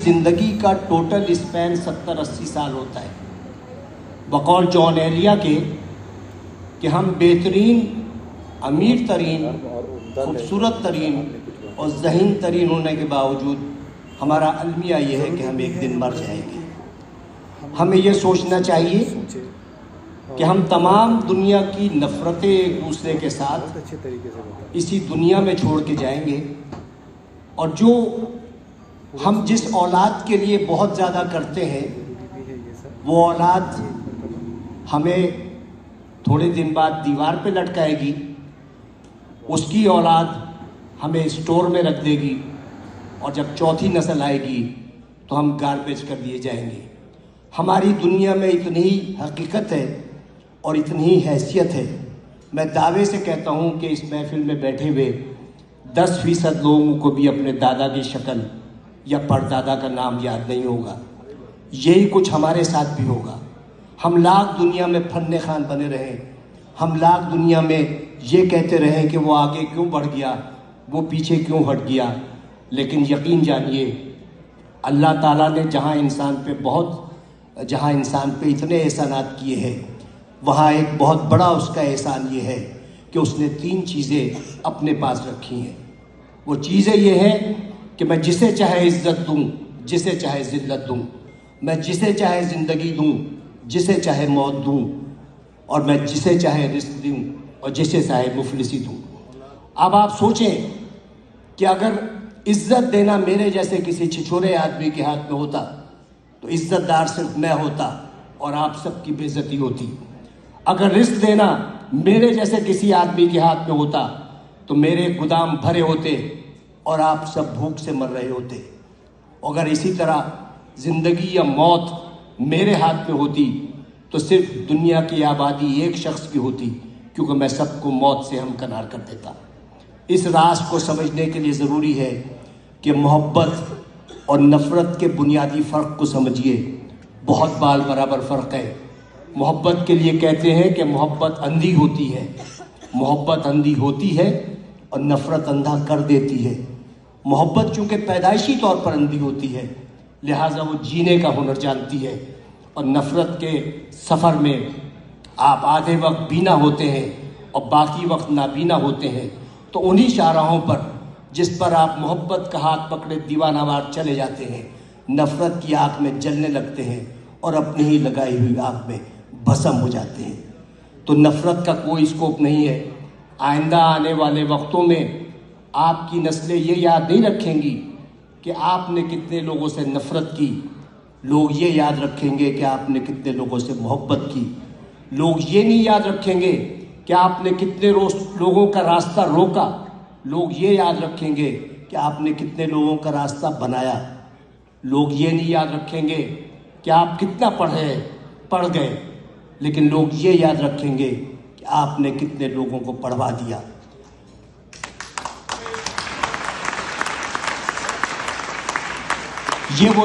ज़िंदगी का total span 70-80 साल होता है। बकौल जॉन एलिया के कि हम बेहतरीन, अमीर तरीन, खूबसूरत तरीन और ज़हीन तरीन होने के बावजूद हमारा अलमिया ये है कि हम एक दिन मर जाएंगे। हमें ये सोचना चाहिए कि हम तमाम दुनिया की नफ़रतें एक दूसरे के साथ इसी दुनिया में छोड़ के जाएंगे, और जो हम जिस औलाद के लिए बहुत ज़्यादा करते हैं वो औलाद हमें थोड़े दिन बाद दीवार पे लटकाएगी, उसकी औलाद हमें स्टोर में रख देगी, और जब चौथी नस्ल आएगी तो हम गार्बेज कर दिए जाएंगे। हमारी दुनिया में इतनी ही हकीकत है और इतनी ही हैसियत है। मैं दावे से कहता हूँ कि इस महफिल में बैठे हुए 10% लोगों को भी अपने दादा की शक्ल या परदादा का नाम याद नहीं होगा। यही कुछ हमारे साथ भी होगा। हम लाख दुनिया में फन्ने खान बने रहें, हम लाख दुनिया में ये कहते रहें कि वो आगे क्यों बढ़ गया, वो पीछे क्यों हट गया, लेकिन यकीन जानिए अल्लाह ताला ने जहाँ इंसान पे इतने एहसानात किए हैं, वहाँ एक बहुत बड़ा उसका एहसान ये है कि उसने 3 चीज़ें अपने पास रखी हैं। वो चीज़ें ये हैं कि मैं जिसे चाहे इज़्ज़त दूँ, जिसे चाहे ज़िल्लत दूँ, मैं जिसे चाहे ज़िंदगी दूँ, जिसे चाहे मौत दूँ, और मैं जिसे चाहे रिस्क दूँ और जिसे चाहे मुफलिसी दूँ। अब आप सोचें कि अगर इज़्ज़त देना मेरे जैसे किसी छिछोरे आदमी के हाथ में होता तो इज़्ज़तदार सिर्फ मैं होता और आप सबकी बेइज्जती होती। अगर रिस्क देना मेरे जैसे किसी आदमी के हाथ में होता तो मेरे गोदाम भरे होते और आप सब भूख से मर रहे होते। अगर इसी तरह ज़िंदगी या मौत मेरे हाथ में होती तो सिर्फ दुनिया की आबादी एक शख्स की होती, क्योंकि मैं सबको मौत से हमकिनार कर देता। इस राज को समझने के लिए ज़रूरी है कि मोहब्बत और नफ़रत के बुनियादी फ़र्क को समझिए। बहुत बाल बराबर फ़र्क है। मोहब्बत के लिए कहते हैं कि मोहब्बत अंधी होती है, मोहब्बत अंधी होती है और नफ़रत अंधा कर देती है। मोहब्बत चूँकि पैदाइशी तौर पर अंधी होती है, लिहाजा वो जीने का हुनर जानती है, और नफ़रत के सफ़र में आप आधे वक्त बीना होते हैं और बाकी वक्त नाबीना होते हैं। तो उन्हीं शाहराहों पर जिस पर आप मोहब्बत का हाथ पकड़े दीवानावार चले जाते हैं, नफ़रत की आग में जलने लगते हैं और अपनी ही लगाई हुई आग में भस्म हो जाते हैं। तो नफ़रत का कोई स्कोप नहीं है। आइंदा आने वाले वक्तों में आपकी नस्लें ये याद नहीं रखेंगी कि आपने कितने लोगों से नफ़रत की, लोग ये याद रखेंगे कि आपने कितने लोगों से मोहब्बत की। लोग ये नहीं याद रखेंगे कि आपने कितने लोगों का रास्ता रोका, लोग ये याद रखेंगे कि आपने कितने लोगों का रास्ता बनाया। लोग ये नहीं याद रखेंगे कि आप कितना पढ़ गए, लेकिन लोग ये याद रखेंगे कि आपने कितने लोगों को पढ़वा दिया। ये वो